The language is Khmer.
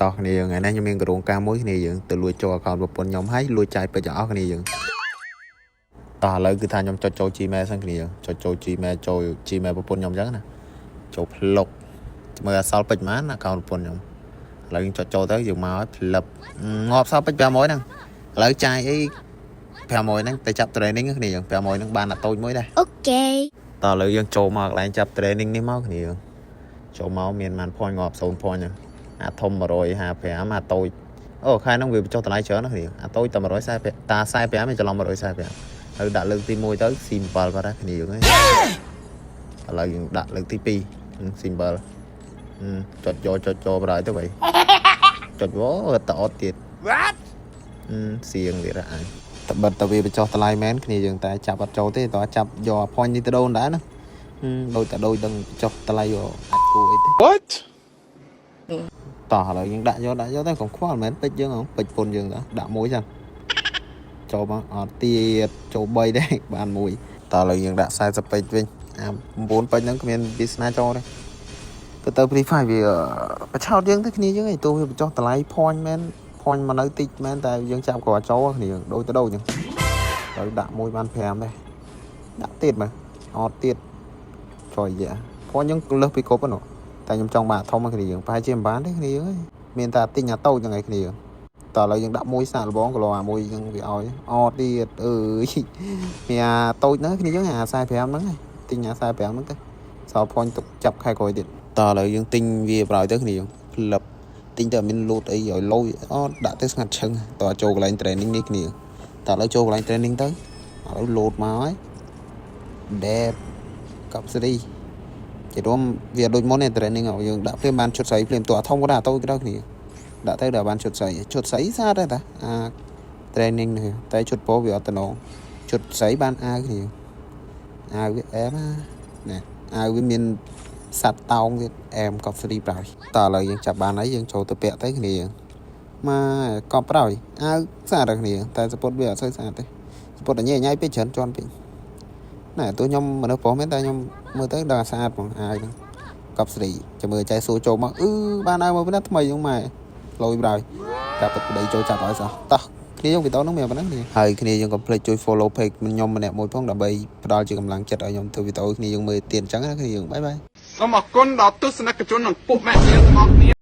ต่อគ្នាយើងថ្ងៃនេះខ្ញុំមានក្រុមការមួយគ្នាយើងទៅលួចចូល account ប្រពន្ធខ្ញុំហើយលួចចាយពេជ្រអស់គ្នាយើងតោះឥឡូវគឺថាខ្ញុំចុចចូល Gmail សិនគ្នាចុចចូល Gmail ចូល Gmail ប្រពន្ធខ្ញុំអញ្ចឹងណាចូលផ្លុកមើលអសល់ពេជ្រប៉ុន្មាន account ប្រពន្ធខ្ញុំឥឡូវយើងចុចចូលទៅយើងមកឲ្យផ្លឹបងាប់សល់ពេជ្រ500ហ្នឹងឥឡូវចាយអី500ហ្នឹងទៅចាប់ training គ្នាយើង500ហ្នឹងបានតែតូចមួយដែរអូខេតោះឥឡូវយើងចូលមកកន្លែងចាប់ training នេះមកគ្នាយើងចូលមកមានបាន point ងាប់0 point ហ្នឹងអាធំ155អាតូចអូខែហ្នឹងវាបញ្ចុះតម្លៃច្រើនណាស់គ្នាអាតូចតែ145តា45ឯងច្រឡំ145ហើយដាក់លើកទី1ទៅ simple បាត់ហើយគ្នាយើងឥឡូវយើងដាក់លើកទី2 simple ចុចចូលបរហើយទៅវិញចុចវតអត់ទៀត What សៀងទៀតអញតែបិទតែវាបញ្ចុះតម្លៃមែនគ្នាយើងតែចាប់អត់ចូលទេតើចាប់យក point នេះទៅដូនដែរណាដូចតែដូចដឹងចុះតម្លៃយកអាចគួរអីទេ What តោះឥឡូវយើងដាក់យកទៅកុំខ្វល់មែនពេជ្រយើងហ៎ពេជ្រពុនយើងដាក់មួយចឹងចូលមកអត់ទៀតចូល3ដែរបានមួយតោះឥឡូវយើងដាក់40ពេជ្រវិញអា9ពេជ្រហ្នឹងគ្មានវាសនាចូលទេទៅ Free Fire វាបឆោតយើងទៅគ្នាយើងឯងទោះវាបញ្ចុះតម្លៃ point មែន point មកនៅតិចមែនតែយើងចាប់គាត់ចូលគ្នាដូចទៅដូចចឹងហើយដាក់មួយបាន5ដែរដាក់ទៀតមើលអត់ទៀតចុយយ៉ា point យើងលើសពីគ្រប់ហ្នឹងតែខ្ញុំចង់បានធំមកគ្នាយើងប្រហែលជាមិនបានទេគ្នាយើងមានតែទិញអាតូចហ្នឹងឯងគ្នាយើងតើឥឡូវយើងដាក់មួយសាកលបងគីឡូអាមួយយើងវាឲ្យអត់ទៀតមានអាតូចហ្នឹងគ្នាយើងអា45ហ្នឹងទិញអា45ហ្នឹងទៅសល់ point ទុកចាប់ខែក្រោយទៀតតើឥឡូវយើងទិញវាប្រហើយទៅគ្នាយើងផ្លឹបទិញតែមានលូតអីឲ្យលុយអត់ដាក់ទៅស្ងាត់ឈឹងតើចូលកន្លែង training នេះគ្នាតើឥឡូវចូលកន្លែង training ទៅឥឡូវលូតមកហើយ dead កប់សេរីជារួមវាដូចមុននេះ training យើងដាក់ភ្លាមបានឈុតស្រីភ្លាមតោះធំក៏ដាក់តូចក៏ដល់គ្នាដាក់ទៅដល់បានឈុតស្រីស្អាតដែរតាអា training នេះតែឈុតពោវាអត់តំណងឈុតស្រីបានអាវគ្នាអាវវាអែមណាអាវវាមានសัตว์តោងទៀតអែមកប់ស្រីប្រហើយតើឥឡូវយើងចាប់បានហើយយើងចូលទៅពាក់ទៅគ្នាមកកប់ប្រហើយអាវស្អាតដែរគ្នាតែសពុតវាអត់សូវស្អាតទេសពុតញ៉ៃពេកច្រើនជន់ពេកណែតួខ្ញុំមនុស្សប្រុសមែនតែខ្ញុំមើលទៅដល់ស្អាតហ្មងអាវហ្នឹងកប់ស្រីចាំមើលចៃសួរចូលមកបានអាវមកវិញថ្មីហ្នឹងម៉ែលយប្រហើយតែពុតប្តីចូលចាប់ឲ្យសោះតោះគ្នាយើងវីដេអូហ្នឹងមានប៉ុណ្ណឹងនេះហើយគ្នាយើងកុំភ្លេចជួយ follow page ខ្ញុំម្នាក់មួយផងដើម្បីផ្ដល់ជាកម្លាំងចិត្តឲ្យខ្ញុំធ្វើវីដេអូគ្នាយើងមើលទៀតអញ្ចឹងណាគ្នាយើងបាយបាយសូមអរគុណដល់ទស្សនិកជននិងពុកម៉ែយើងទាំងអស់គ្នា